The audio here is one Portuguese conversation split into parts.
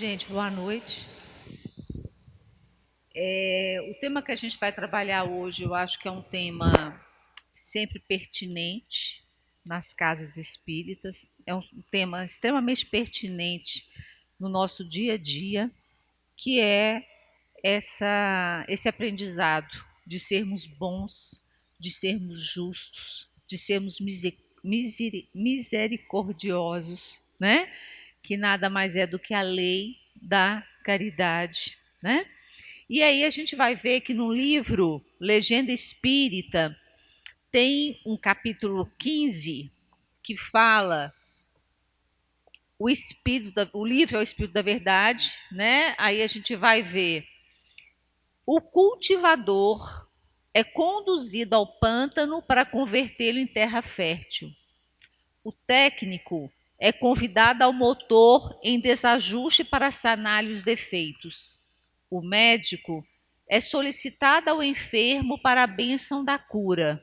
Gente, boa noite. O tema que a gente vai trabalhar hoje, eu acho que é um tema sempre pertinente nas casas espíritas. É um tema extremamente pertinente no nosso dia a dia, que é esse aprendizado de sermos bons, de sermos justos, de sermos misericordiosos, né? Que nada mais é do que a lei da caridade, né? E aí a gente vai ver que no livro Legenda Espírita tem um capítulo 15 que fala o livro é o Espírito da Verdade, né? Aí a gente vai ver o cultivador é conduzido ao pântano para convertê-lo em terra fértil. O técnico é convidado ao motor em desajuste para sanar-lhe os defeitos. O médico é solicitado ao enfermo para a bênção da cura.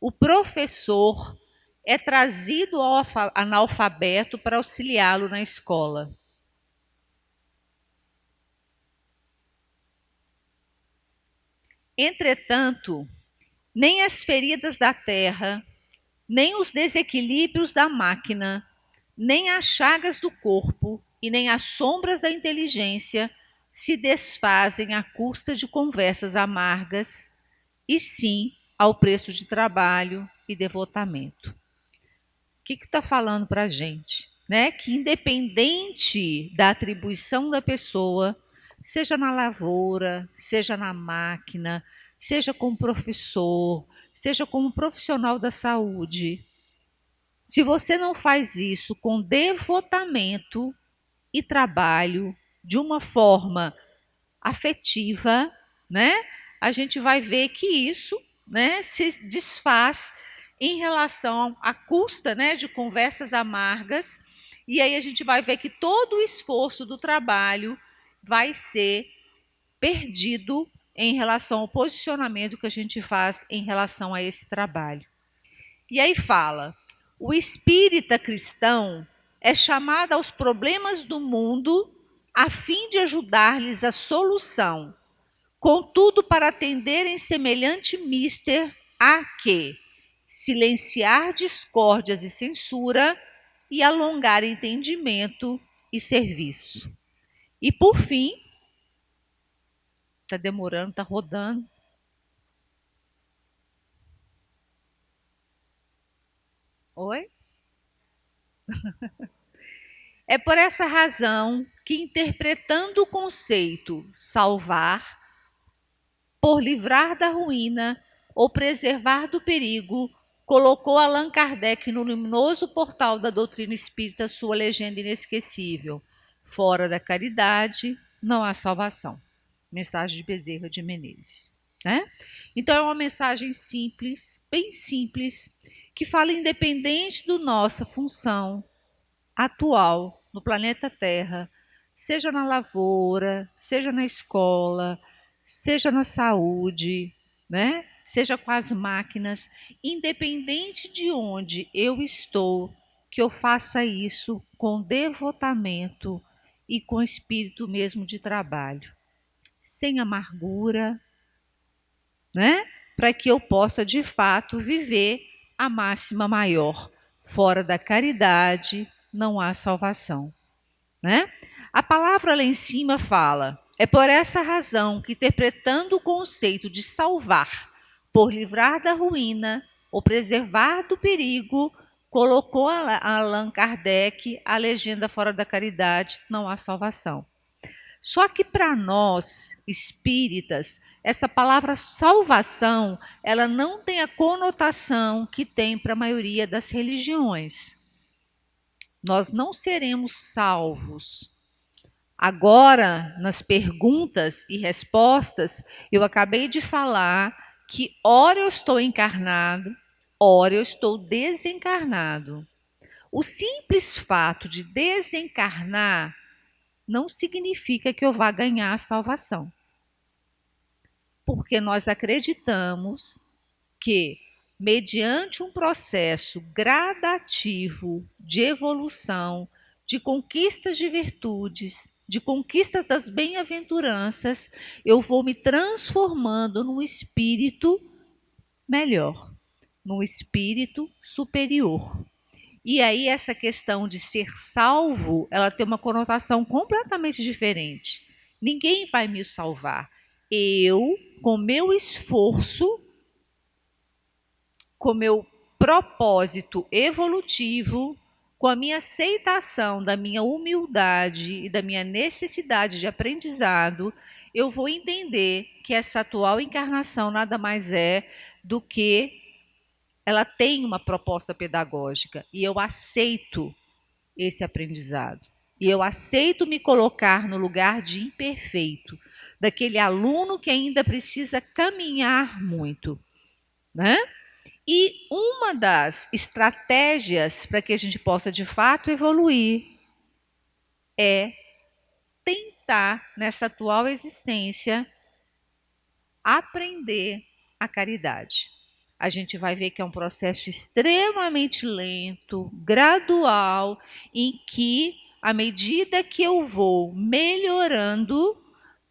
O professor é trazido ao analfabeto para auxiliá-lo na escola. Entretanto, nem as feridas da terra, nem os desequilíbrios da máquina, nem as chagas do corpo e nem as sombras da inteligência se desfazem à custa de conversas amargas, e sim ao preço de trabalho e devotamento. O que está falando para a gente? Né? Que independente da atribuição da pessoa, seja na lavoura, seja na máquina, seja como professor, seja como profissional da saúde, se você não faz isso com devotamento e trabalho de uma forma afetiva, né? A gente vai ver que isso, né, se desfaz em relação à custa, né, de conversas amargas, e aí a gente vai ver que todo o esforço do trabalho vai ser perdido em relação ao posicionamento que a gente faz em relação a esse trabalho. E aí fala: o espírita cristão é chamado aos problemas do mundo a fim de ajudar-lhes a solução. Contudo, para atenderem semelhante mister, há que silenciar discórdias e censura e alongar entendimento e serviço. E por fim, está demorando, está rodando. Oi? É por essa razão que, interpretando o conceito salvar, por livrar da ruína ou preservar do perigo, colocou Allan Kardec no luminoso portal da doutrina espírita sua legenda inesquecível: fora da caridade não há salvação. Mensagem de Bezerra de Menezes. Né? Então é uma mensagem simples, bem simples, que fala independente da nossa função atual no planeta Terra, seja na lavoura, seja na escola, seja na saúde, né? Seja com as máquinas, independente de onde eu estou, que eu faça isso com devotamento e com espírito mesmo de trabalho, sem amargura, né? Para que eu possa de fato viver a máxima maior. Fora da caridade não há salvação, né? A palavra lá em cima fala: é por essa razão que, interpretando o conceito de salvar, por livrar da ruína ou preservar do perigo, colocou Allan Kardec a legenda fora da caridade, não há salvação. Só que para nós, espíritas, essa palavra salvação, ela não tem a conotação que tem para a maioria das religiões. Nós não seremos salvos. Agora, nas perguntas e respostas, eu acabei de falar que ora eu estou encarnado, ora eu estou desencarnado. O simples fato de desencarnar não significa que eu vá ganhar a salvação. Porque nós acreditamos que, mediante um processo gradativo de evolução, de conquistas de virtudes, de conquistas das bem-aventuranças, eu vou me transformando num espírito melhor, num espírito superior. E aí essa questão de ser salvo, ela tem uma conotação completamente diferente. Ninguém vai me salvar. Eu, com meu esforço, com meu propósito evolutivo, com a minha aceitação da minha humildade e da minha necessidade de aprendizado, eu vou entender que essa atual encarnação nada mais é do que ela tem uma proposta pedagógica e eu aceito esse aprendizado. E eu aceito me colocar no lugar de imperfeito, daquele aluno que ainda precisa caminhar muito, né? E uma das estratégias para que a gente possa de fato evoluir é tentar, nessa atual existência, aprender a caridade. A gente vai ver que é um processo extremamente lento, gradual, em que, à medida que eu vou melhorando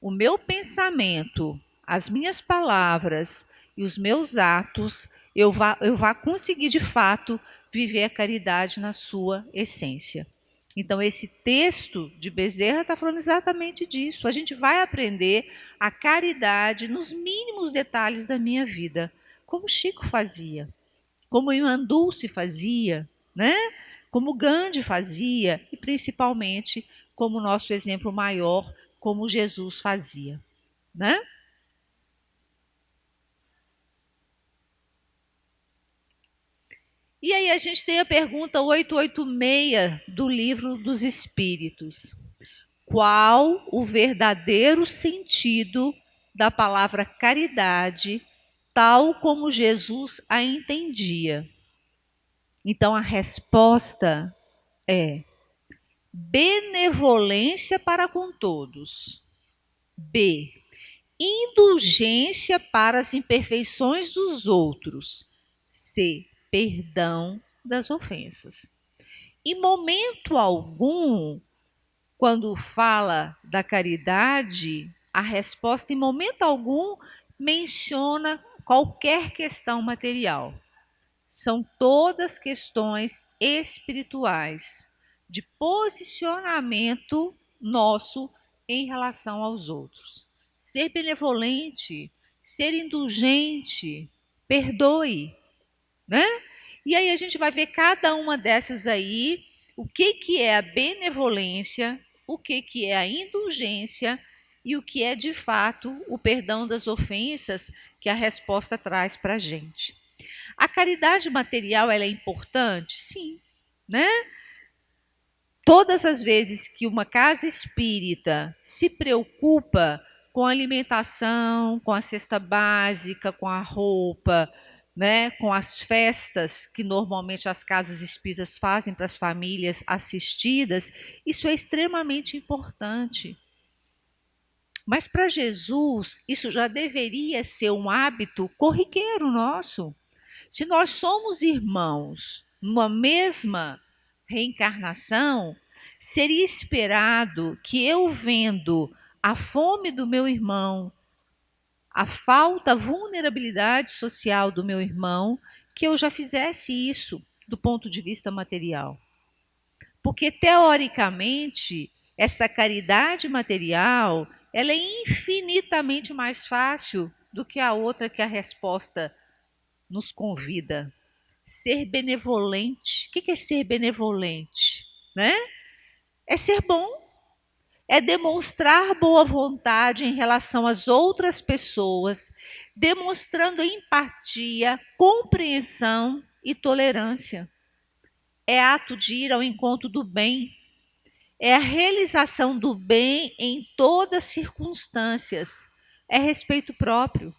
o meu pensamento, as minhas palavras e os meus atos, eu vá conseguir de fato viver a caridade na sua essência. Então, esse texto de Bezerra está falando exatamente disso. A gente vai aprender a caridade nos mínimos detalhes da minha vida, como Chico fazia, como Irmã Dulce fazia, né? Como Gandhi fazia e principalmente como nosso exemplo maior, como Jesus fazia, né? E aí a gente tem a pergunta 886 do Livro dos Espíritos. Qual o verdadeiro sentido da palavra caridade, tal como Jesus a entendia? Então a resposta é benevolência para com todos. B. Indulgência para as imperfeições dos outros. C. Perdão das ofensas. Em momento algum, quando fala da caridade, a resposta em momento algum menciona qualquer questão material. São todas questões espirituais, de posicionamento nosso em relação aos outros. Ser benevolente, ser indulgente, perdoe, né? E aí a gente vai ver cada uma dessas aí, o que é a benevolência, o que é a indulgência e o que é de fato o perdão das ofensas que a resposta traz para a gente. A caridade material ela é importante? Sim, né? Todas as vezes que uma casa espírita se preocupa com a alimentação, com a cesta básica, com a roupa, né, com as festas que normalmente as casas espíritas fazem para as famílias assistidas, isso é extremamente importante. Mas para Jesus, isso já deveria ser um hábito corriqueiro nosso. Se nós somos irmãos numa mesma reencarnação, seria esperado que eu vendo a fome do meu irmão, a falta, a vulnerabilidade social do meu irmão, que eu já fizesse isso do ponto de vista material. Porque teoricamente, essa caridade material, ela é infinitamente mais fácil do que a outra que a resposta nos convida. Ser benevolente. O que é ser benevolente? Né? É ser bom. É demonstrar boa vontade em relação às outras pessoas, demonstrando empatia, compreensão e tolerância. É ato de ir ao encontro do bem. É a realização do bem em todas as circunstâncias. É respeito próprio.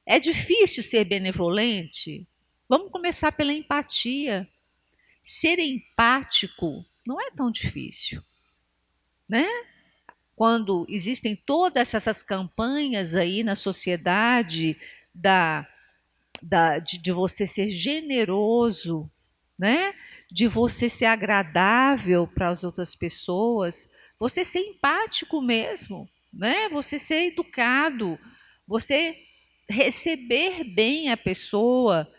É difícil ser benevolente? Vamos começar pela empatia. Ser empático não é tão difícil, né? Quando existem todas essas campanhas aí na sociedade de você ser generoso, né? De você ser agradável para as outras pessoas, você ser empático mesmo, né? Você ser educado, você receber bem a pessoa.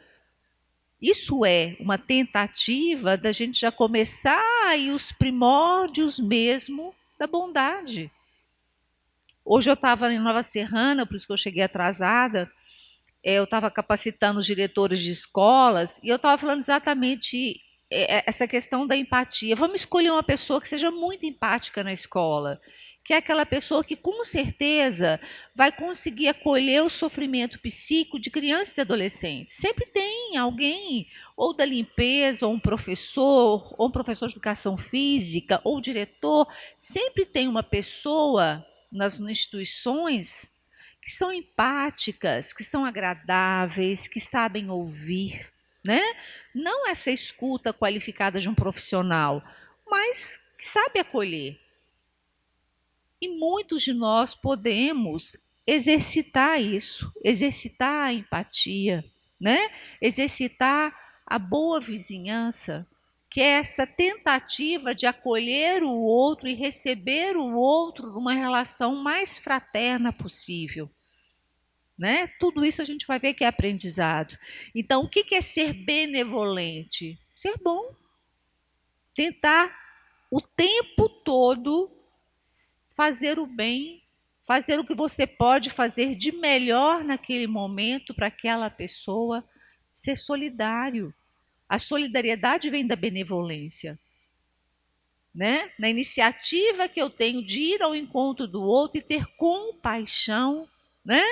Isso é uma tentativa da gente já começar aí os primórdios mesmo da bondade. Hoje eu estava em Nova Serrana, por isso que eu cheguei atrasada. Eu estava capacitando os diretores de escolas e eu estava falando exatamente essa questão da empatia. Vamos escolher uma pessoa que seja muito empática na escola, que é aquela pessoa que com certeza vai conseguir acolher o sofrimento psíquico de crianças e adolescentes. Sempre tem alguém, ou da limpeza, ou um professor de educação física, ou diretor, sempre tem uma pessoa nas instituições que são empáticas, que são agradáveis, que sabem ouvir, né? Não essa escuta qualificada de um profissional, mas que sabe acolher. E muitos de nós podemos exercitar isso, exercitar a empatia, né? Exercitar a boa vizinhança, que é essa tentativa de acolher o outro e receber o outro numa relação mais fraterna possível. Né? Tudo isso a gente vai ver que é aprendizado. Então, o que é ser benevolente? Ser bom. Tentar o tempo todo fazer o bem, fazer o que você pode fazer de melhor naquele momento para aquela pessoa, ser solidário. A solidariedade vem da benevolência. Né? Na iniciativa que eu tenho de ir ao encontro do outro e ter compaixão, né?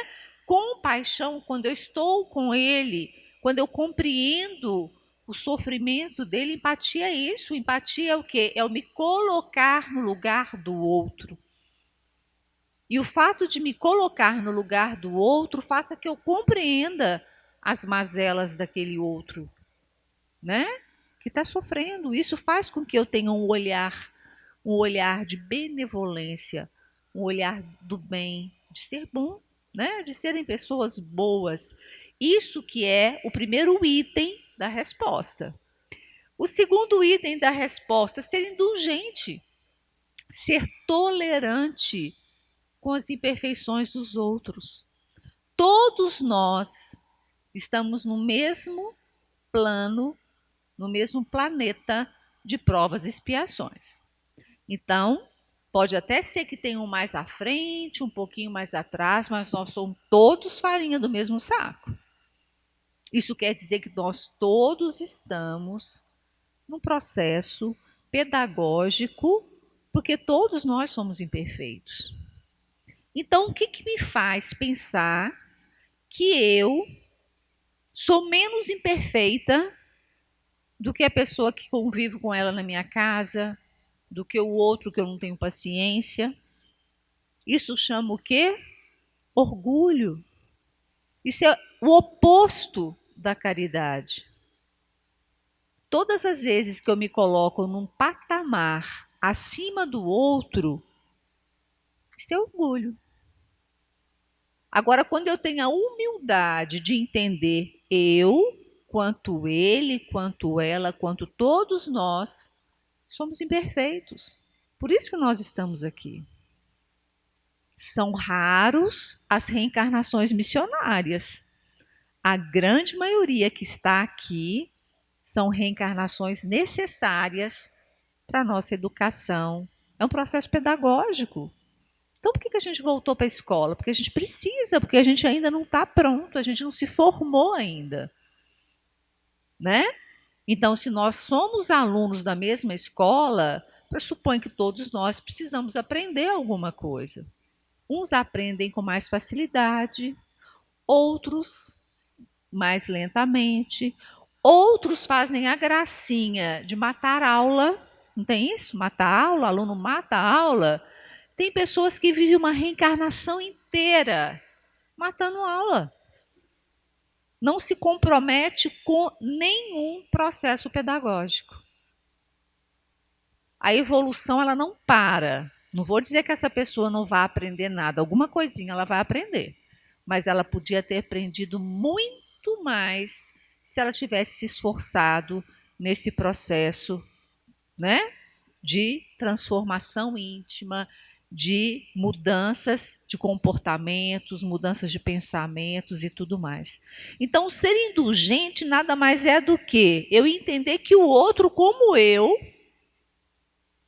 Compaixão quando eu estou com ele, quando eu compreendo o sofrimento dele. Empatia é isso. Empatia é o quê? É o me colocar no lugar do outro. E o fato de me colocar no lugar do outro faça que eu compreenda as mazelas daquele outro, né? Que está sofrendo. Isso faz com que eu tenha um olhar de benevolência, um olhar do bem, de ser bom, né? De serem pessoas boas. Isso que é o primeiro item da resposta. O segundo item da resposta é ser indulgente, ser tolerante com as imperfeições dos outros. Todos nós estamos no mesmo plano, no mesmo planeta de provas e expiações. Então, pode até ser que tenha um mais à frente, um pouquinho mais atrás, mas nós somos todos farinha do mesmo saco. Isso quer dizer que nós todos estamos num processo pedagógico, porque todos nós somos imperfeitos. Então, o que me faz pensar que eu sou menos imperfeita do que a pessoa que convive com ela na minha casa, do que o outro que eu não tenho paciência? Isso chama o quê? Orgulho. Isso é o oposto da caridade. Todas as vezes que eu me coloco num patamar acima do outro, isso é orgulho. Agora, quando eu tenho a humildade de entender eu, quanto ele, quanto ela, quanto todos nós, somos imperfeitos. Por isso que nós estamos aqui. São raros as reencarnações missionárias. A grande maioria que está aqui são reencarnações necessárias para a nossa educação. É um processo pedagógico. Então, por que a gente voltou para a escola? Porque a gente precisa, porque a gente ainda não está pronto, a gente não se formou ainda. Né? Então, se nós somos alunos da mesma escola, pressupõe que todos nós precisamos aprender alguma coisa. Uns aprendem com mais facilidade, outros mais lentamente, outros fazem a gracinha de matar aula. Não tem isso? Matar aula, aluno mata a aula. Tem pessoas que vivem uma reencarnação inteira matando aula. Não se compromete com nenhum processo pedagógico. A evolução ela não para. Não vou dizer que essa pessoa não vai aprender nada, alguma coisinha ela vai aprender, mas ela podia ter aprendido muito mais se ela tivesse se esforçado nesse processo, né, de transformação íntima, de mudanças de comportamentos, mudanças de pensamentos e tudo mais. Então, ser indulgente nada mais é do que eu entender que o outro, como eu,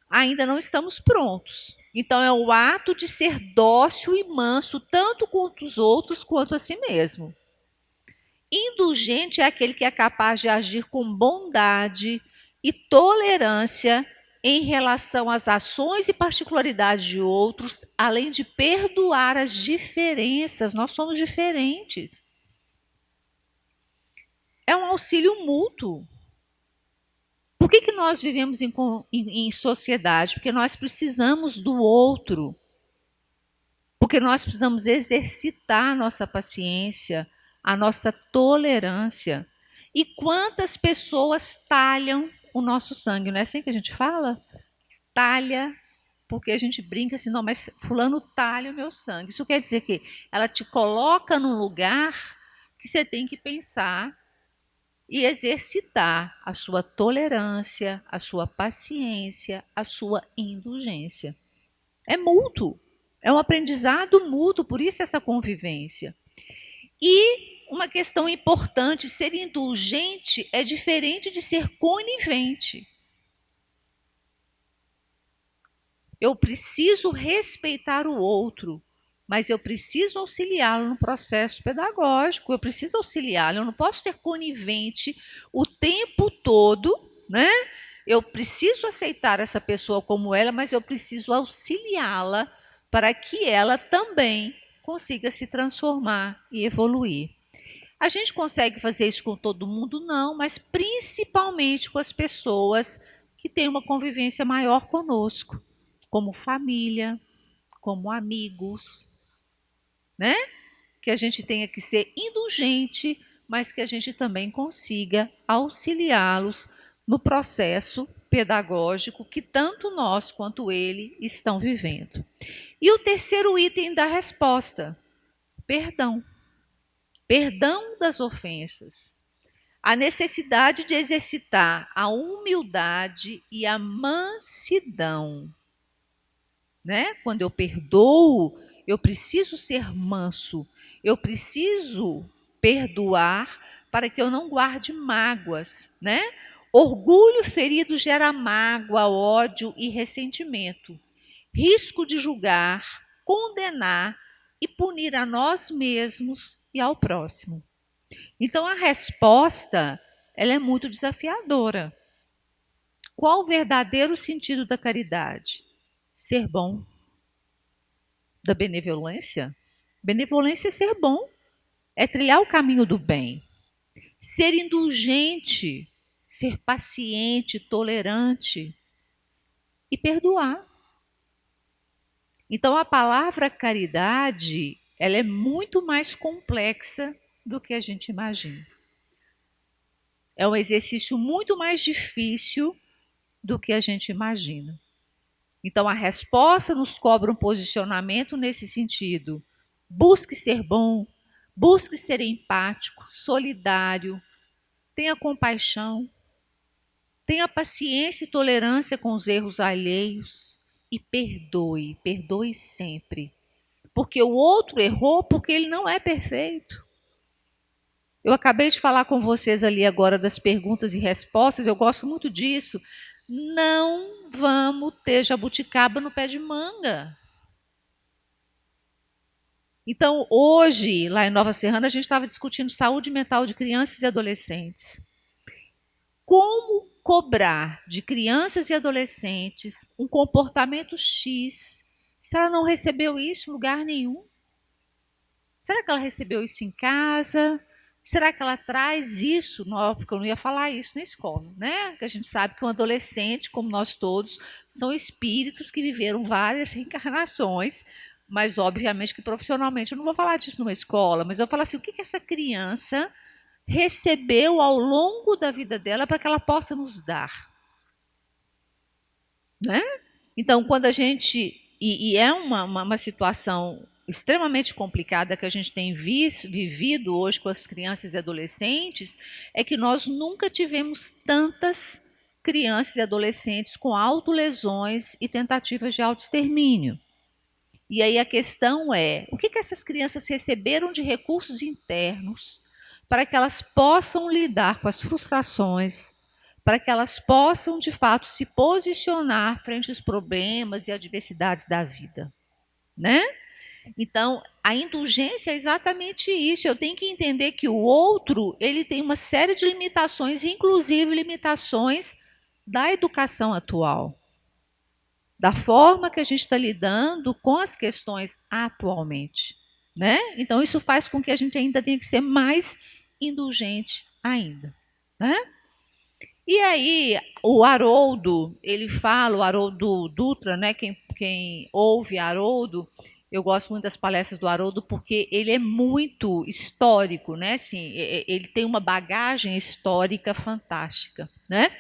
ainda não estamos prontos. Então, é o ato de ser dócil e manso, tanto com os outros quanto a si mesmo. Indulgente é aquele que é capaz de agir com bondade e tolerância em relação às ações e particularidades de outros, além de perdoar as diferenças. Nós somos diferentes. É um auxílio mútuo. Por que nós vivemos em sociedade? Porque nós precisamos do outro. Porque nós precisamos exercitar a nossa paciência, a nossa tolerância. E quantas pessoas talham o nosso sangue? Não é assim que a gente fala? Talha, porque a gente brinca assim, não, mas fulano talha o meu sangue. Isso quer dizer que ela te coloca num lugar que você tem que pensar e exercitar a sua tolerância, a sua paciência, a sua indulgência. É mútuo, é um aprendizado mútuo, por isso essa convivência. E uma questão importante, ser indulgente é diferente de ser conivente. Eu preciso respeitar o outro, mas eu preciso auxiliá-lo no processo pedagógico, eu preciso auxiliá-lo, eu não posso ser conivente o tempo todo, né? Eu preciso aceitar essa pessoa como ela, mas eu preciso auxiliá-la para que ela também consiga se transformar e evoluir. A gente consegue fazer isso com todo mundo? Não, mas principalmente com as pessoas que têm uma convivência maior conosco, como família, como amigos, né? Que a gente tenha que ser indulgente, mas que a gente também consiga auxiliá-los no processo pedagógico que tanto nós quanto ele estão vivendo. E o terceiro item da resposta: perdão. Perdão das ofensas. A necessidade de exercitar a humildade e a mansidão, né? Quando eu perdoo, eu preciso ser manso, eu preciso perdoar para que eu não guarde mágoas, né? Orgulho ferido gera mágoa, ódio e ressentimento. Risco de julgar, condenar e punir a nós mesmos e ao próximo. Então a resposta, ela é muito desafiadora. Qual o verdadeiro sentido da caridade? Ser bom. Da benevolência? Benevolência é ser bom, é trilhar o caminho do bem. Ser indulgente, ser paciente, tolerante e perdoar. Então a palavra caridade, ela é muito mais complexa do que a gente imagina. É um exercício muito mais difícil do que a gente imagina. Então, a resposta nos cobra um posicionamento nesse sentido. Busque ser bom, busque ser empático, solidário, tenha compaixão, tenha paciência e tolerância com os erros alheios e perdoe, perdoe sempre. Porque o outro errou porque ele não é perfeito. Eu acabei de falar com vocês ali agora das perguntas e respostas, eu gosto muito disso. Não vamos ter jabuticaba no pé de manga. Então, hoje, lá em Nova Serrana, a gente estava discutindo saúde mental de crianças e adolescentes. Como cobrar de crianças e adolescentes um comportamento X se ela não recebeu isso em lugar nenhum? Será que ela recebeu isso em casa? Será que ela traz isso? Não, porque eu não ia falar isso na escola, né? Porque a gente sabe que um adolescente, como nós todos, são espíritos que viveram várias reencarnações, mas obviamente que profissionalmente eu não vou falar disso numa escola, mas eu falo assim, o que essa criança recebeu ao longo da vida dela para que ela possa nos dar, né? Então, quando a gente e é uma situação extremamente complicada que a gente tem vivido hoje com as crianças e adolescentes, é que nós nunca tivemos tantas crianças e adolescentes com autolesões e tentativas de autoextermínio. E aí a questão é, o que essas crianças receberam de recursos internos para que elas possam lidar com as frustrações, para que elas possam, de fato, se posicionar frente aos problemas e adversidades da vida, né? Então, a indulgência é exatamente isso. Eu tenho que entender que o outro, ele tem uma série de limitações, inclusive limitações da educação atual, da forma que a gente está lidando com as questões atualmente, né? Então, isso faz com que a gente ainda tenha que ser mais indulgente ainda, né? E aí, o Haroldo, ele fala, o Haroldo Dutra, né? Quem ouve Haroldo, eu gosto muito das palestras do Haroldo porque ele é muito histórico, né? Assim, ele tem uma bagagem histórica fantástica, né?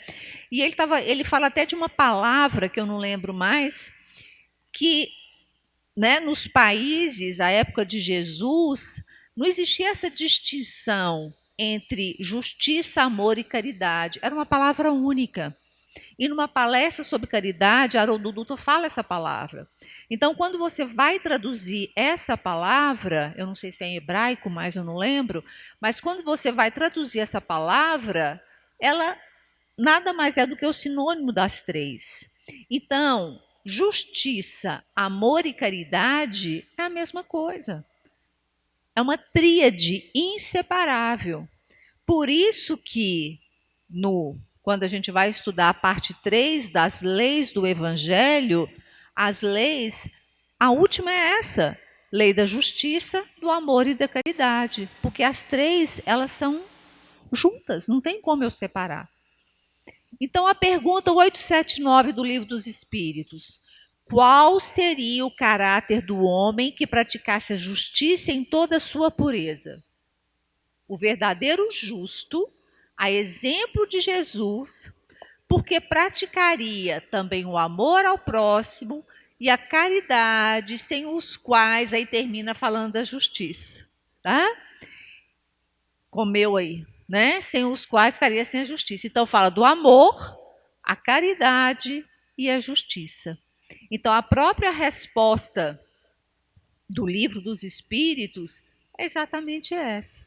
E ele fala até de uma palavra que eu não lembro mais, que, né, nos países, à época de Jesus, não existia essa distinção entre justiça, amor e caridade. Era uma palavra única. E numa palestra sobre caridade, Haroldo Dutra fala essa palavra. Então, quando você vai traduzir essa palavra, eu não sei se é em hebraico, mas eu não lembro, mas quando você vai traduzir essa palavra, ela nada mais é do que o sinônimo das três. Então, justiça, amor e caridade é a mesma coisa. É uma tríade inseparável. Por isso que quando a gente vai estudar a parte 3 das leis do evangelho, as leis, a última é essa, lei da justiça, do amor e da caridade, porque as três, elas são juntas, não tem como eu separar. Então, a pergunta 879 do Livro dos Espíritos: qual seria o caráter do homem que praticasse a justiça em toda a sua pureza? O verdadeiro justo, a exemplo de Jesus, porque praticaria também o amor ao próximo e a caridade, sem os quais, aí termina falando da justiça, tá? Comeu aí, né? Sem os quais ficaria sem a justiça. Então fala do amor, a caridade e a justiça. Então a própria resposta do Livro dos Espíritos é exatamente essa.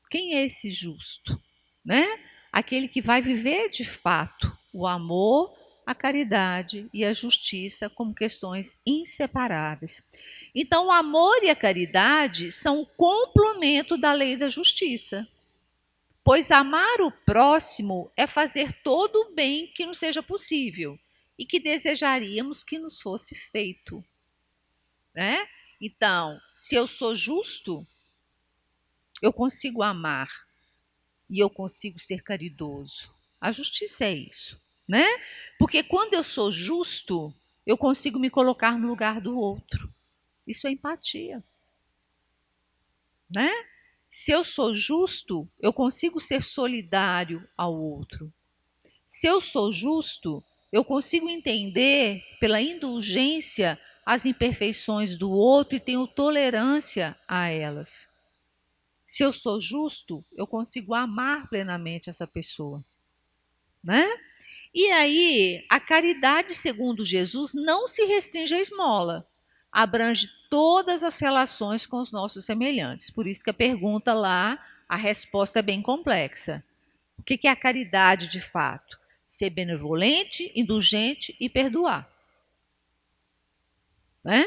Quem é esse justo, né? Aquele que vai viver de fato o amor, a caridade e a justiça como questões inseparáveis. Então, o amor e a caridade são o complemento da lei da justiça. Pois amar o próximo é fazer todo o bem que nos seja possível e que desejaríamos que nos fosse feito, né? Então, se eu sou justo, eu consigo amar e eu consigo ser caridoso. A justiça é isso, né? Porque quando eu sou justo, eu consigo me colocar no lugar do outro. Isso é empatia, né? Se eu sou justo, eu consigo ser solidário ao outro. Se eu sou justo, eu consigo entender pela indulgência as imperfeições do outro e tenho tolerância a elas. Se eu sou justo, eu consigo amar plenamente essa pessoa, né? E aí, a caridade, segundo Jesus, não se restringe à esmola, abrange todas as relações com os nossos semelhantes. Por isso que a pergunta lá, a resposta é bem complexa. O que é a caridade de fato? Ser benevolente, indulgente e perdoar, né?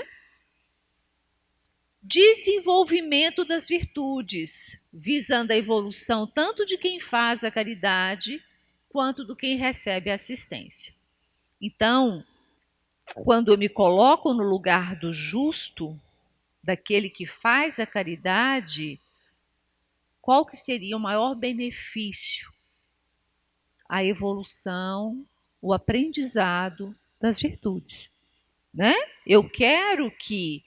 Desenvolvimento das virtudes, visando a evolução tanto de quem faz a caridade quanto do quem recebe a assistência. Então, quando eu me coloco no lugar do justo, daquele que faz a caridade, qual que seria o maior benefício? A evolução, o aprendizado das virtudes, né? Eu quero que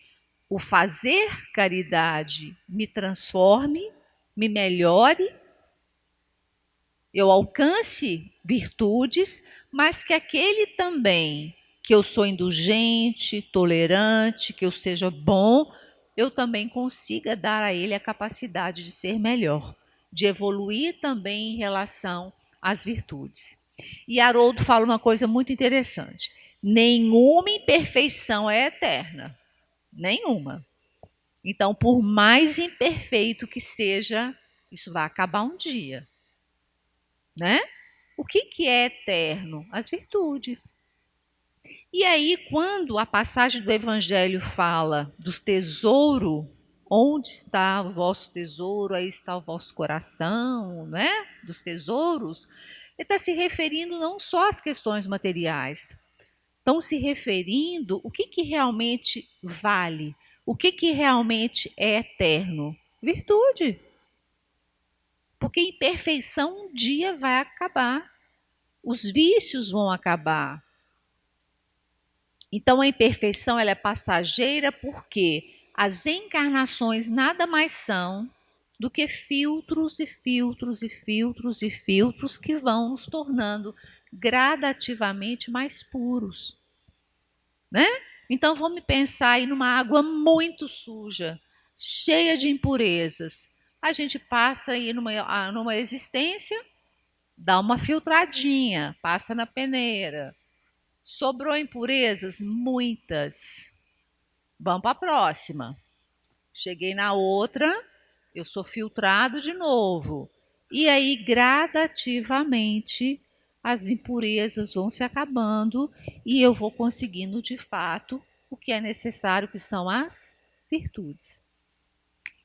o fazer caridade me transforme, me melhore, eu alcance virtudes, mas que aquele também, que eu sou indulgente, tolerante, que eu seja bom, eu também consiga dar a ele a capacidade de ser melhor, de evoluir também em relação às virtudes. E Haroldo fala uma coisa muito interessante: nenhuma imperfeição é eterna. Nenhuma. Então, por mais imperfeito que seja, isso vai acabar um dia, né? O que é eterno? As virtudes. E aí, quando a passagem do Evangelho fala dos tesouros, onde está o vosso tesouro, aí está o vosso coração, né? Dos tesouros, ele está se referindo não só às questões materiais, estão se referindo o que realmente vale, o que realmente é eterno. Virtude. Porque imperfeição um dia vai acabar. Os vícios vão acabar. Então a imperfeição ela é passageira porque as encarnações nada mais são do que filtros e filtros e filtros e filtros que vão nos tornando gradativamente mais puros, né? Então vamos pensar aí numa água muito suja, cheia de impurezas. A gente passa aí numa existência, dá uma filtradinha, passa na peneira. Sobrou impurezas? Muitas. Vamos para a próxima. Cheguei na outra, eu sou filtrado de novo. E aí, gradativamente, as impurezas vão se acabando e eu vou conseguindo, de fato, o que é necessário, que são as virtudes.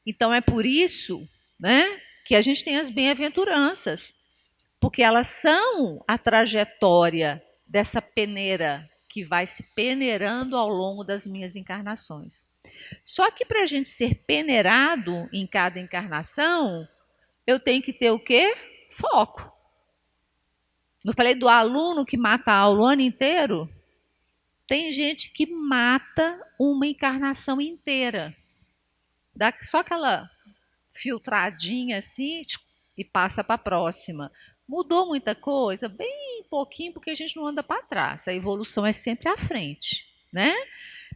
Então, é por isso, né, que a gente tem as bem-aventuranças, porque elas são a trajetória dessa peneira que vai se peneirando ao longo das minhas encarnações. Só que para a gente ser peneirado em cada encarnação, eu tenho que ter o quê? Foco. Não falei do aluno que mata a aula o ano inteiro? Tem gente que mata uma encarnação inteira. Dá só aquela filtradinha assim e passa para a próxima. Mudou muita coisa? Bem pouquinho, porque a gente não anda para trás. A evolução é sempre à frente, né?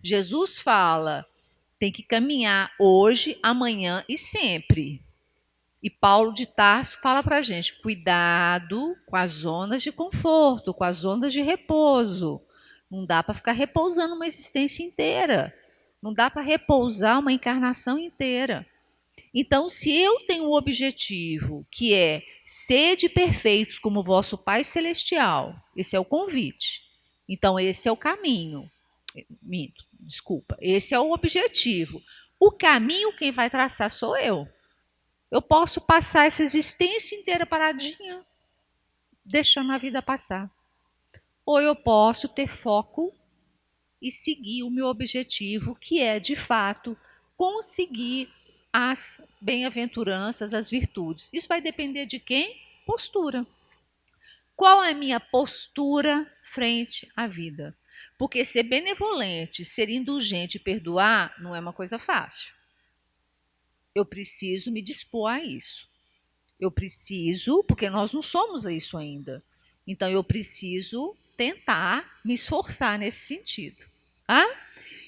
Jesus fala, tem que caminhar hoje, amanhã e sempre. E Paulo de Tarso fala para a gente, cuidado com as zonas de conforto, com as zonas de repouso. Não dá para ficar repousando uma existência inteira. Não dá para repousar uma encarnação inteira. Então, se eu tenho um objetivo que é sede perfeitos como vosso Pai Celestial, esse é o convite. Então, esse é o caminho. Minto, desculpa. Esse é o objetivo. O caminho quem vai traçar sou eu. Eu posso passar essa existência inteira paradinha, deixando a vida passar. Ou eu posso ter foco e seguir o meu objetivo, que é, de fato, conseguir as bem-aventuranças, as virtudes. Isso vai depender de quem? Postura. Qual é a minha postura frente à vida? Porque ser benevolente, ser indulgente e perdoar não é uma coisa fácil. Eu preciso me dispor a isso. Eu preciso, porque nós não somos isso ainda. Então eu preciso tentar me esforçar nesse sentido. Tá?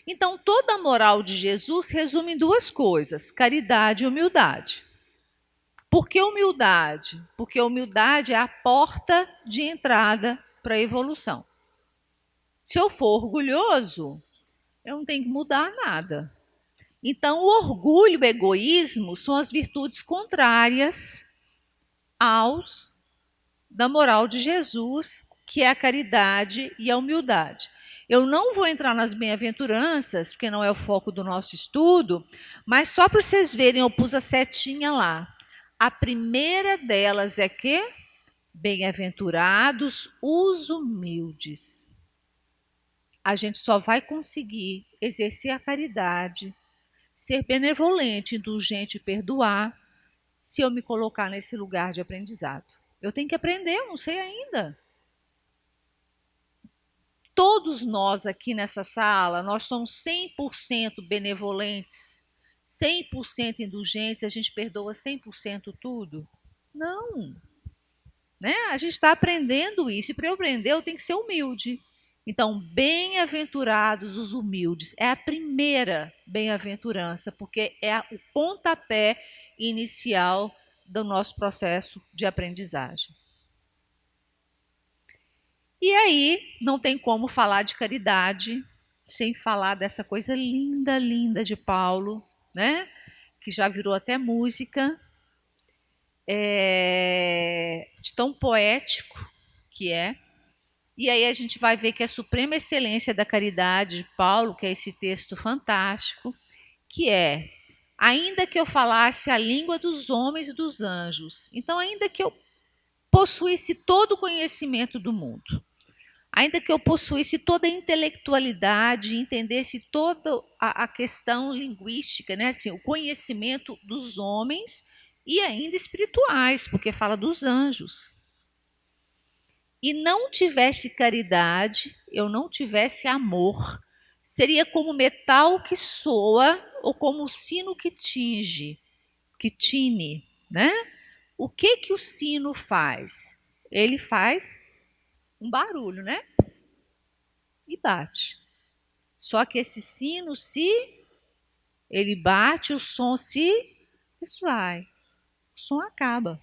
Então toda a moral de Jesus resume em duas coisas: caridade e humildade. Por que humildade? Porque humildade é a porta de entrada para a evolução. Se eu for orgulhoso, eu não tenho que mudar nada. Então, o orgulho e o egoísmo são as virtudes contrárias aos da moral de Jesus, que é a caridade e a humildade. Eu não vou entrar nas bem-aventuranças, porque não é o foco do nosso estudo, mas só para vocês verem, eu pus a setinha lá. A primeira delas é que bem-aventurados os humildes. A gente só vai conseguir exercer a caridade, ser benevolente, indulgente e perdoar, se eu me colocar nesse lugar de aprendizado. Eu tenho que aprender, eu não sei ainda. Todos nós aqui nessa sala, nós somos 100% benevolentes, 100% indulgentes, a gente perdoa 100% tudo? Não. Né? A gente está aprendendo isso, e para eu aprender eu tenho que ser humilde. Então, bem-aventurados os humildes. É a primeira bem-aventurança, porque é o pontapé inicial do nosso processo de aprendizagem. E aí, não tem como falar de caridade sem falar dessa coisa linda, linda de Paulo, né? Que já virou até música, de tão poético que é. E aí a gente vai ver que a suprema excelência da caridade de Paulo, que é esse texto fantástico, que é: ainda que eu falasse a língua dos homens e dos anjos, então ainda que eu possuísse todo o conhecimento do mundo, ainda que eu possuísse toda a intelectualidade, entendesse toda a questão linguística, né? Assim, o conhecimento dos homens e ainda espirituais, porque fala dos anjos, e não tivesse caridade, eu não tivesse amor, seria como metal que soa ou como o sino que tinge, que tine, né? O que que o sino faz? Ele faz um barulho, né? E bate. Só que esse sino, se ele bate, o som se desvai, o som acaba,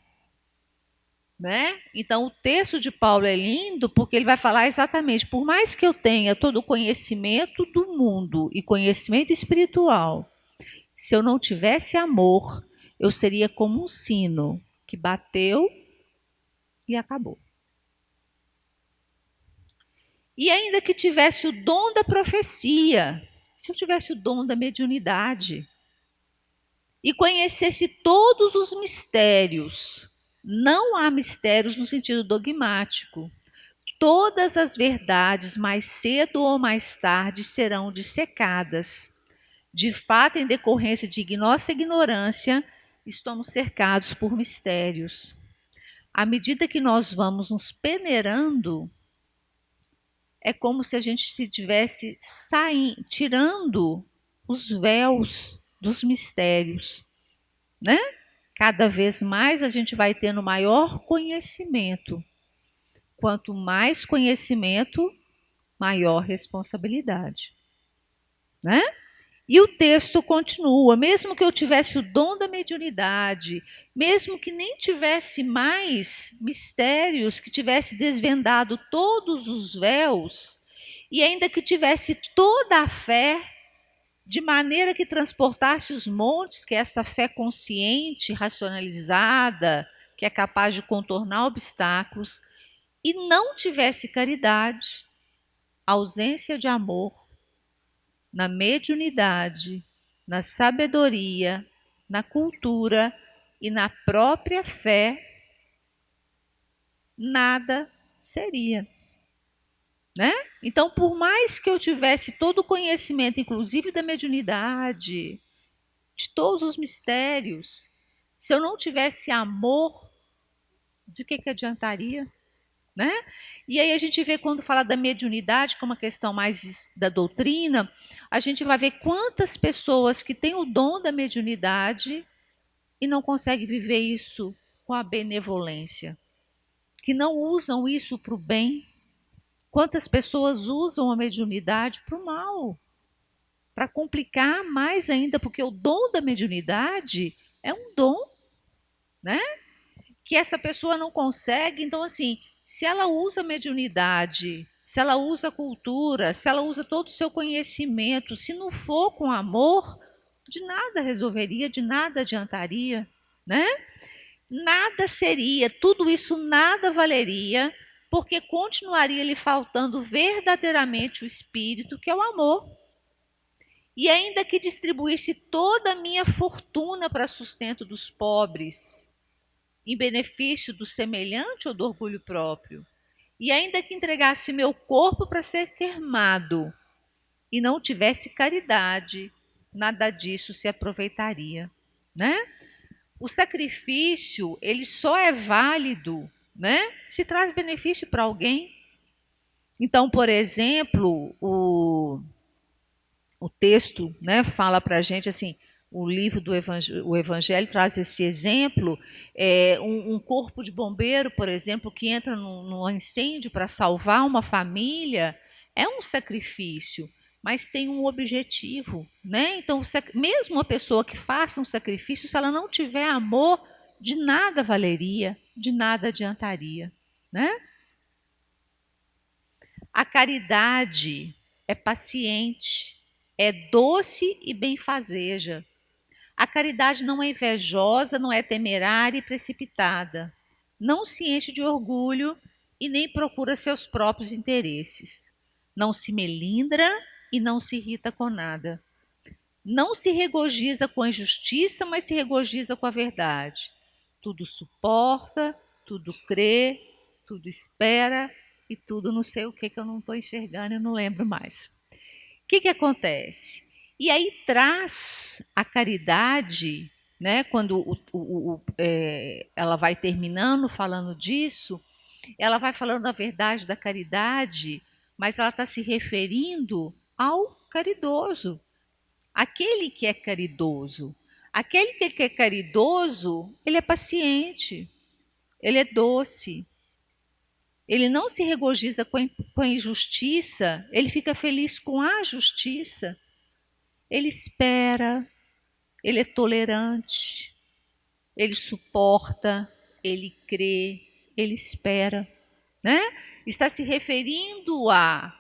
né? Então o texto de Paulo é lindo porque ele vai falar exatamente, por mais que eu tenha todo o conhecimento do mundo e conhecimento espiritual, se eu não tivesse amor, eu seria como um sino que bateu e acabou. E ainda que tivesse o dom da profecia, se eu tivesse o dom da mediunidade e conhecesse todos os mistérios, não há mistérios no sentido dogmático. Todas as verdades, mais cedo ou mais tarde, serão dissecadas. De fato, em decorrência de nossa ignorância, estamos cercados por mistérios. À medida que nós vamos nos peneirando, é como se a gente se tivesse tirando os véus dos mistérios, né? Cada vez mais a gente vai tendo maior conhecimento. Quanto mais conhecimento, maior responsabilidade, né? E o texto continua: mesmo que eu tivesse o dom da mediunidade, mesmo que nem tivesse mais mistérios, que tivesse desvendado todos os véus, e ainda que tivesse toda a fé, de maneira que transportasse os montes, que é essa fé consciente, racionalizada, que é capaz de contornar obstáculos, e não tivesse caridade, ausência de amor, na mediunidade, na sabedoria, na cultura e na própria fé, nada seria, né? Então, por mais que eu tivesse todo o conhecimento, inclusive da mediunidade, de todos os mistérios, se eu não tivesse amor, de que adiantaria? Né? E aí a gente vê, quando fala da mediunidade, como uma questão mais da doutrina, a gente vai ver quantas pessoas que têm o dom da mediunidade e não conseguem viver isso com a benevolência, que não usam isso para o bem. Quantas pessoas usam a mediunidade para o mal, para complicar mais ainda, porque o dom da mediunidade é um dom, né? Que essa pessoa não consegue. Então, assim, se ela usa mediunidade, se ela usa cultura, se ela usa todo o seu conhecimento, se não for com amor, de nada resolveria, de nada adiantaria, né? Nada seria, tudo isso nada valeria, porque continuaria lhe faltando verdadeiramente o espírito, que é o amor. E ainda que distribuísse toda a minha fortuna para sustento dos pobres, em benefício do semelhante ou do orgulho próprio, e ainda que entregasse meu corpo para ser queimado e não tivesse caridade, nada disso se aproveitaria, né? O sacrifício, ele só é válido, né, se traz benefício para alguém. Então, por exemplo, o texto, né, fala para a gente assim, o livro do o Evangelho traz esse exemplo, um corpo de bombeiro, por exemplo, que entra num incêndio para salvar uma família, é um sacrifício, mas tem um objetivo, né? Então, mesmo uma pessoa que faça um sacrifício, se ela não tiver amor, de nada valeria, de nada adiantaria, né? A caridade é paciente, é doce e benfazeja. A caridade não é invejosa, não é temerária e precipitada. Não se enche de orgulho e nem procura seus próprios interesses. Não se melindra e não se irrita com nada. Não se regozija com a injustiça, mas se regozija com a verdade. Tudo suporta, tudo crê, tudo espera e tudo não sei o que eu não estou enxergando, eu não lembro mais. O que acontece? E aí traz a caridade, né? Quando ela vai terminando falando disso, ela vai falando a verdade da caridade, mas ela está se referindo ao caridoso, aquele que é caridoso. Aquele que é caridoso, ele é paciente, ele é doce, ele não se regozija com a injustiça, ele fica feliz com a justiça. Ele espera, ele é tolerante, ele suporta, ele crê, ele espera, né? Está se referindo a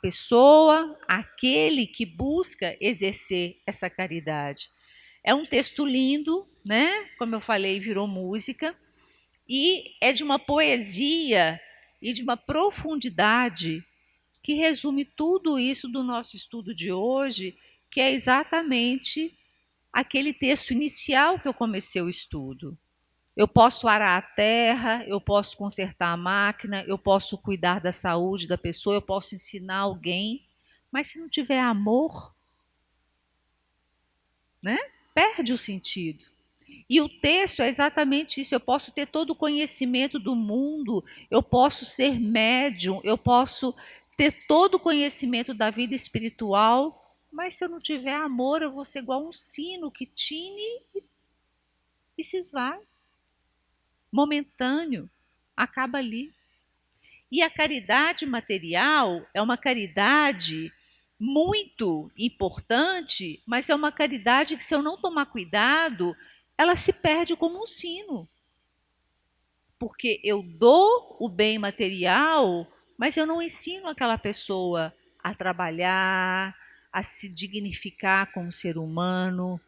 pessoa, aquele que busca exercer essa caridade. É um texto lindo, né? Como eu falei, virou música e é de uma poesia e de uma profundidade que resume tudo isso do nosso estudo de hoje, que é exatamente aquele texto inicial que eu comecei o estudo. Eu posso arar a terra, eu posso consertar a máquina, eu posso cuidar da saúde da pessoa, eu posso ensinar alguém, mas se não tiver amor, né, perde o sentido. E o texto é exatamente isso. Eu posso ter todo o conhecimento do mundo, eu posso ser médium, eu posso ter todo o conhecimento da vida espiritual, mas se eu não tiver amor, eu vou ser igual um sino que tine e se esvai. Momentâneo, acaba ali. E a caridade material é uma caridade muito importante, mas é uma caridade que, se eu não tomar cuidado, ela se perde como um sino. Porque eu dou o bem material, mas eu não ensino aquela pessoa a trabalhar, a se dignificar como ser humano,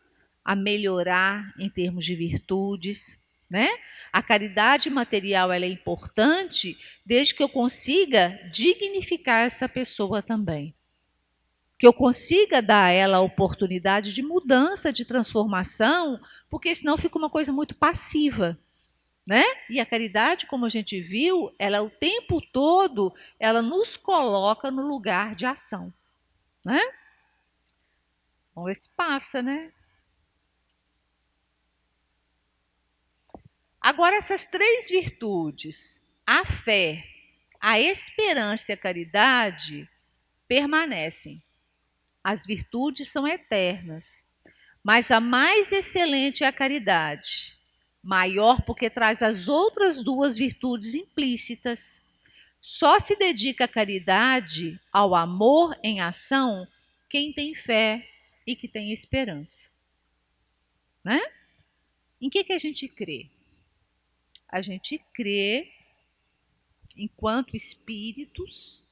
a melhorar em termos de virtudes, né? A caridade material ela é importante desde que eu consiga dignificar essa pessoa também. Que eu consiga dar a ela a oportunidade de mudança, de transformação, porque senão fica uma coisa muito passiva, né? E a caridade, como a gente viu, ela o tempo todo, ela nos coloca no lugar de ação, né? Vamos ver se passa, né? Agora, essas três virtudes, a fé, a esperança e a caridade, permanecem. As virtudes são eternas, mas a mais excelente é a caridade, maior porque traz as outras duas virtudes implícitas. Só se dedica à caridade, ao amor em ação, quem tem fé e que tem esperança, né? Em que a gente crê? A gente crê enquanto espíritos,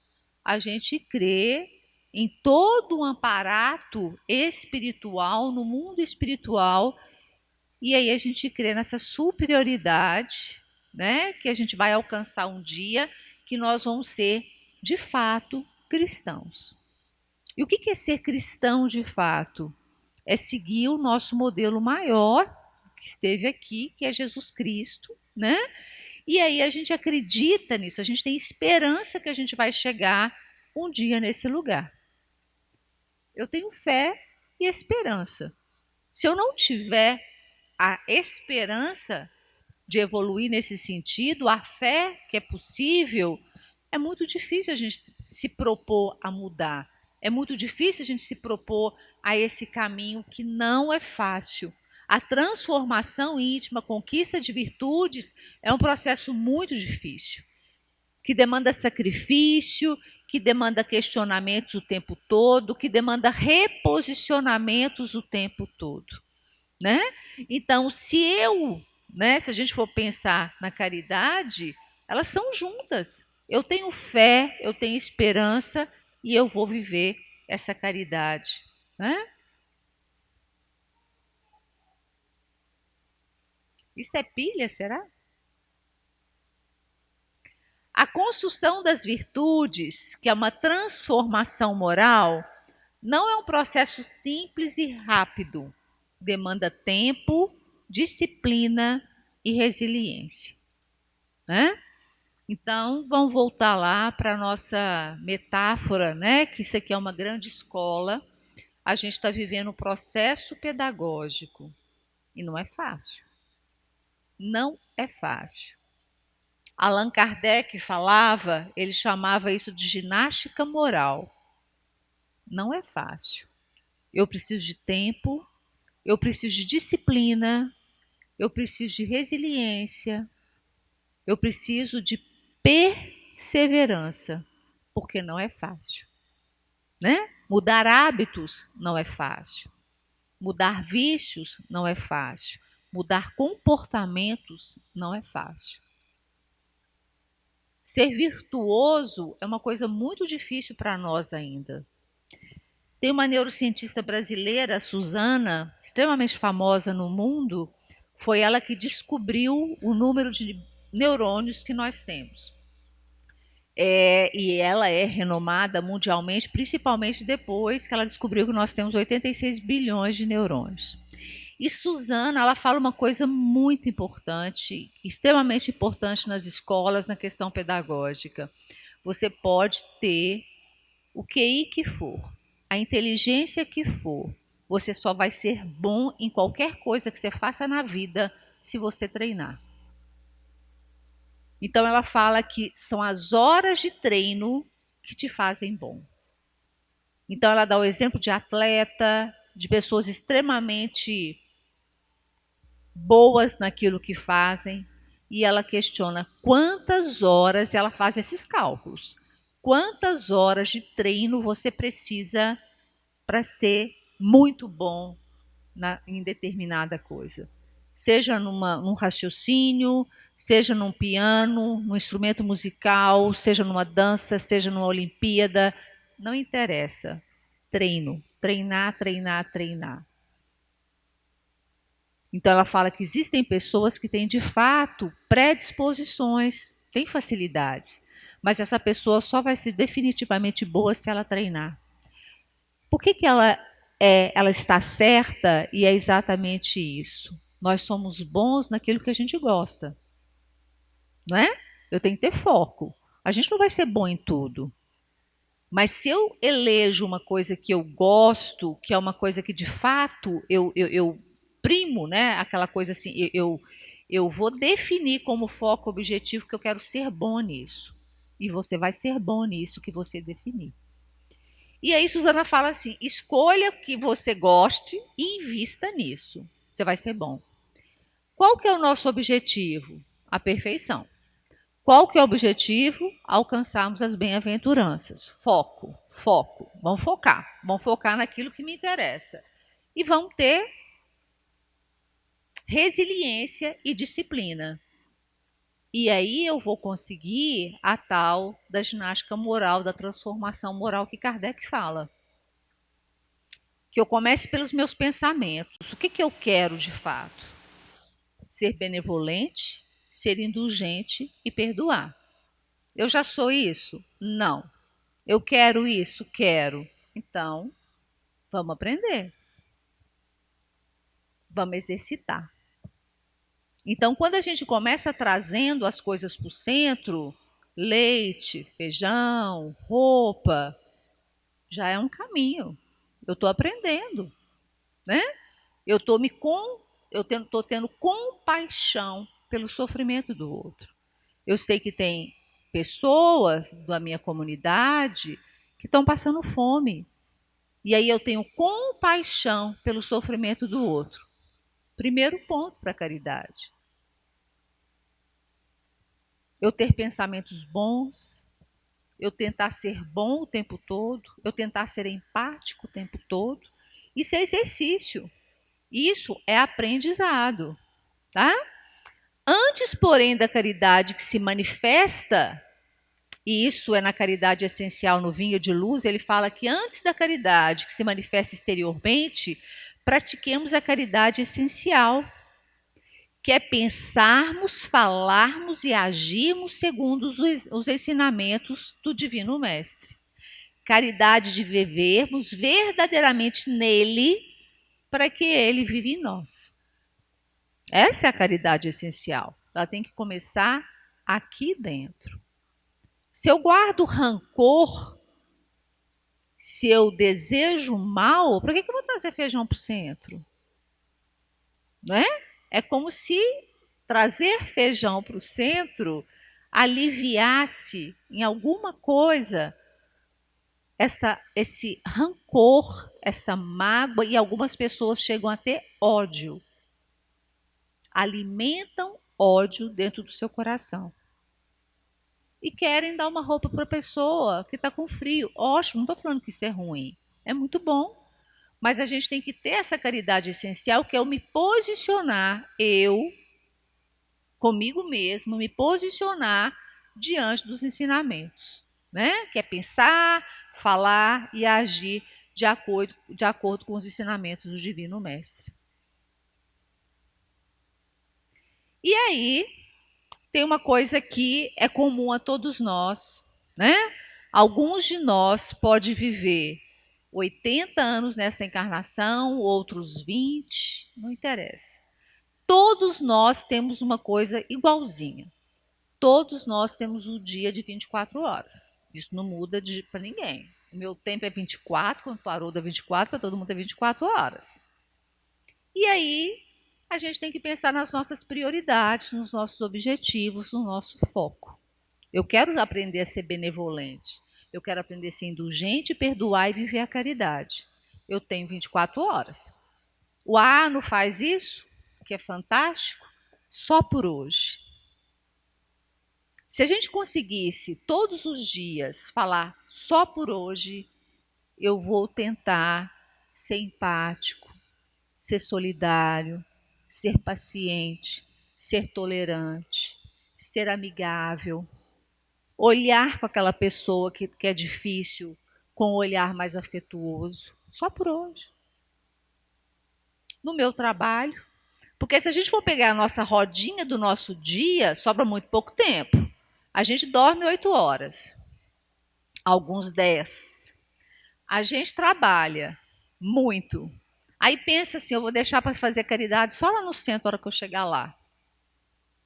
a gente crê em todo um aparato espiritual, no mundo espiritual, e aí a gente crê nessa superioridade, né, que a gente vai alcançar um dia, que nós vamos ser, de fato, cristãos. E o que é ser cristão de fato? É seguir o nosso modelo maior, que esteve aqui, que é Jesus Cristo, né? E aí a gente acredita nisso, a gente tem esperança que a gente vai chegar um dia nesse lugar. Eu tenho fé e esperança. Se eu não tiver a esperança de evoluir nesse sentido, a fé que é possível, é muito difícil a gente se propor a mudar. É muito difícil a gente se propor a esse caminho que não é fácil. A transformação íntima, a conquista de virtudes, é um processo muito difícil, que demanda sacrifício, que demanda questionamentos o tempo todo, que demanda reposicionamentos o tempo todo, né? Então, se a gente for pensar na caridade, elas são juntas. Eu tenho fé, eu tenho esperança e eu vou viver essa caridade, né? Isso é pilha, será? A construção das virtudes, que é uma transformação moral, não é um processo simples e rápido. Demanda tempo, disciplina e resiliência, né? Então, vamos voltar lá para a nossa metáfora, né? Que isso aqui é uma grande escola. A gente está vivendo um processo pedagógico e não é fácil. Não é fácil. Allan Kardec falava, ele chamava isso de ginástica moral. Não é fácil. Eu preciso de tempo, eu preciso de disciplina, eu preciso de resiliência, eu preciso de perseverança, porque não é fácil, né? Mudar hábitos não é fácil. Mudar vícios não é fácil. Mudar comportamentos não é fácil. Ser virtuoso é uma coisa muito difícil para nós ainda. Tem uma neurocientista brasileira, Suzana, extremamente famosa no mundo, foi ela que descobriu o número de neurônios que nós temos. E ela é renomada mundialmente, principalmente depois que ela descobriu que nós temos 86 bilhões de neurônios. E Suzana, ela fala uma coisa muito importante, extremamente importante nas escolas, na questão pedagógica. Você pode ter o QI que for, a inteligência que for, você só vai ser bom em qualquer coisa que você faça na vida se você treinar. Então ela fala que são as horas de treino que te fazem bom. Então ela dá o exemplo de atleta, de pessoas extremamente boas naquilo que fazem, e ela questiona quantas horas, ela faz esses cálculos. Quantas horas de treino você precisa para ser muito bom em determinada coisa? Seja num raciocínio, seja num piano, num instrumento musical, seja numa dança, seja numa Olimpíada, não interessa. Treino, treinar, treinar, treinar. Então ela fala que existem pessoas que têm de fato predisposições, têm facilidades, mas essa pessoa só vai ser definitivamente boa se ela treinar. Por que ela está certa e é exatamente isso? Nós somos bons naquilo que a gente gosta, não é? Eu tenho que ter foco. A gente não vai ser bom em tudo. Mas se eu elejo uma coisa que eu gosto, que é uma coisa que de fato eu primo, né? Aquela coisa assim, eu vou definir como foco objetivo que eu quero ser bom nisso. E você vai ser bom nisso que você definir. E aí Suzana fala assim: escolha o que você goste e invista nisso. Você vai ser bom. Qual que é o nosso objetivo? A perfeição. Qual que é o objetivo? Alcançarmos as bem-aventuranças. Foco, foco. Vamos focar naquilo que me interessa. E vamos ter resiliência e disciplina. E aí eu vou conseguir a tal da ginástica moral, da transformação moral que Kardec fala. Que eu comece pelos meus pensamentos. O que eu quero de fato? Ser benevolente, ser indulgente e perdoar. Eu já sou isso? Não. Eu quero isso? Quero. Então, vamos aprender. Vamos exercitar. Então, quando a gente começa trazendo as coisas para o centro, leite, feijão, roupa, já é um caminho. Eu estou aprendendo, né? Eu estou tendo compaixão pelo sofrimento do outro. Eu sei que tem pessoas da minha comunidade que estão passando fome. E aí eu tenho compaixão pelo sofrimento do outro. Primeiro ponto para a caridade. Eu ter pensamentos bons, eu tentar ser bom o tempo todo, eu tentar ser empático o tempo todo. Isso é exercício. Isso é aprendizado, tá? Antes, porém, da caridade que se manifesta e isso é na caridade essencial, no Vinha de Luz, ele fala que antes da caridade que se manifesta exteriormente, pratiquemos a caridade essencial, que é pensarmos, falarmos e agirmos segundo os ensinamentos do Divino Mestre. Caridade de vivermos verdadeiramente nele, para que ele vive em nós. Essa é a caridade essencial. Ela tem que começar aqui dentro. Se eu guardo rancor, se eu desejo mal, para que eu vou trazer feijão para o centro? Não é? É como se trazer feijão para o centro aliviasse em alguma coisa esse rancor, essa mágoa, e algumas pessoas chegam a ter ódio. Alimentam ódio dentro do seu coração. E querem dar uma roupa para a pessoa que está com frio. Ótimo, não estou falando que isso é ruim. É muito bom. Mas a gente tem que ter essa caridade essencial, que é eu me posicionar, eu, comigo mesmo, me posicionar diante dos ensinamentos. Né? Que é pensar, falar e agir de acordo com os ensinamentos do Divino Mestre. E aí, tem uma coisa que é comum a todos nós, né? Alguns de nós podem viver 80 anos nessa encarnação, outros 20, não interessa. Todos nós temos uma coisa igualzinha. Todos nós temos o dia de 24 horas. Isso não muda para ninguém. O meu tempo é 24, quando parou da 24, para todo mundo é 24 horas. E aí, a gente tem que pensar nas nossas prioridades, nos nossos objetivos, no nosso foco. Eu quero aprender a ser benevolente. Eu quero aprender a ser indulgente, perdoar e viver a caridade. Eu tenho 24 horas. O AA não faz isso, que é fantástico, só por hoje. Se a gente conseguisse todos os dias falar só por hoje, eu vou tentar ser empático, ser solidário, ser paciente, ser tolerante, ser amigável, olhar com aquela pessoa que é difícil com um olhar mais afetuoso, só por hoje. No meu trabalho, porque se a gente for pegar a nossa rodinha do nosso dia, sobra muito pouco tempo. A gente dorme 8 horas, alguns 10. A gente trabalha muito. Aí pensa assim, eu vou deixar para fazer caridade só lá no centro, a hora que eu chegar lá.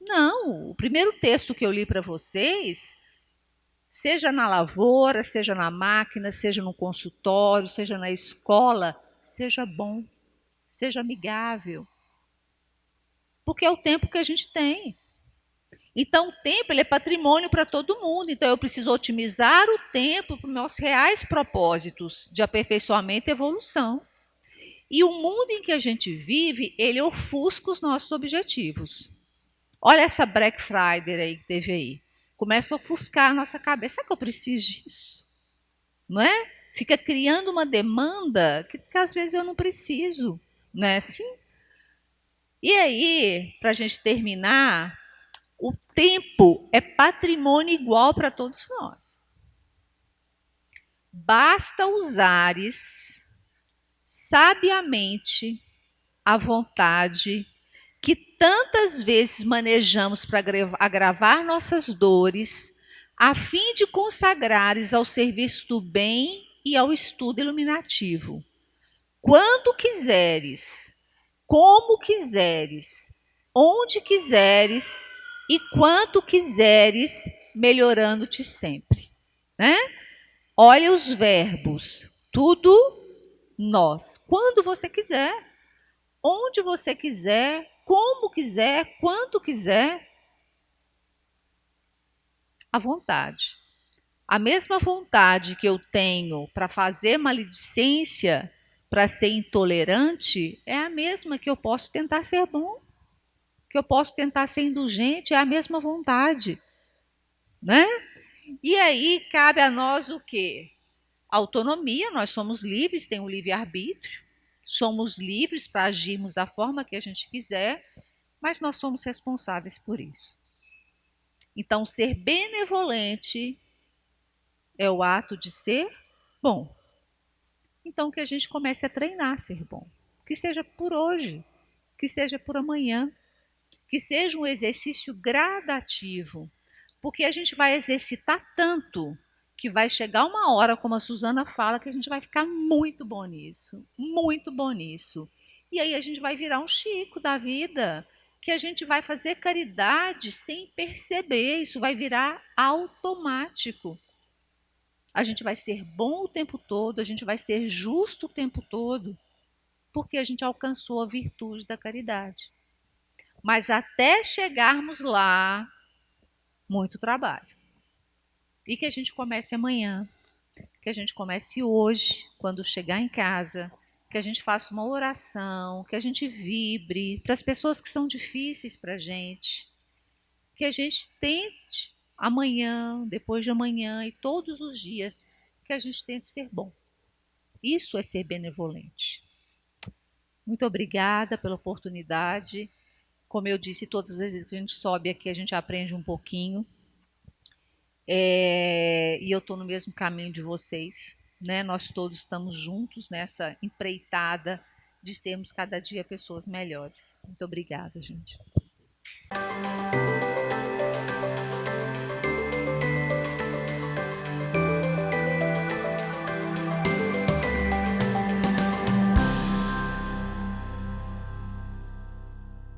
Não, o primeiro texto que eu li para vocês, seja na lavoura, seja na máquina, seja no consultório, seja na escola, seja bom, seja amigável. Porque é o tempo que a gente tem. Então, o tempo ele é patrimônio para todo mundo. Então, eu preciso otimizar o tempo para os meus reais propósitos de aperfeiçoamento e evolução. E o mundo em que a gente vive, ele ofusca os nossos objetivos. Olha essa Black Friday aí que teve aí. Começa a ofuscar a nossa cabeça. Será que eu preciso disso? Não é? Fica criando uma demanda que às vezes eu não preciso. Não é assim? E aí, para a gente terminar, o tempo é patrimônio igual para todos nós. Basta usares sabiamente a vontade que tantas vezes manejamos para agravar nossas dores, a fim de consagrares ao serviço do bem e ao estudo iluminativo. Quando quiseres, como quiseres, onde quiseres e quanto quiseres, melhorando-te sempre. Né? Olha os verbos, tudo nós. Quando você quiser, onde você quiser, como quiser, quanto quiser, à vontade. A mesma vontade que eu tenho para fazer maledicência, para ser intolerante, é a mesma que eu posso tentar ser bom, que eu posso tentar ser indulgente, é a mesma vontade, né? E aí cabe a nós o quê? Autonomia, nós somos livres, tem o livre-arbítrio, somos livres para agirmos da forma que a gente quiser, mas nós somos responsáveis por isso. Então, ser benevolente é o ato de ser bom. Então, que a gente comece a treinar a ser bom. Que seja por hoje, que seja por amanhã, que seja um exercício gradativo, porque a gente vai exercitar tanto que vai chegar uma hora, como a Suzana fala, que a gente vai ficar muito bom nisso, muito bom nisso. E aí a gente vai virar um Chico da vida, que a gente vai fazer caridade sem perceber, isso vai virar automático. A gente vai ser bom o tempo todo, a gente vai ser justo o tempo todo, porque a gente alcançou a virtude da caridade. Mas até chegarmos lá, muito trabalho. E que a gente comece amanhã, que a gente comece hoje, quando chegar em casa, que a gente faça uma oração, que a gente vibre para as pessoas que são difíceis para a gente, que a gente tente amanhã, depois de amanhã e todos os dias, que a gente tente ser bom. Isso é ser benevolente. Muito obrigada pela oportunidade. Como eu disse, todas as vezes que a gente sobe aqui, a gente aprende um pouquinho. E eu estou no mesmo caminho de vocês, né? Nós todos estamos juntos nessa empreitada de sermos cada dia pessoas melhores. Muito obrigada, gente.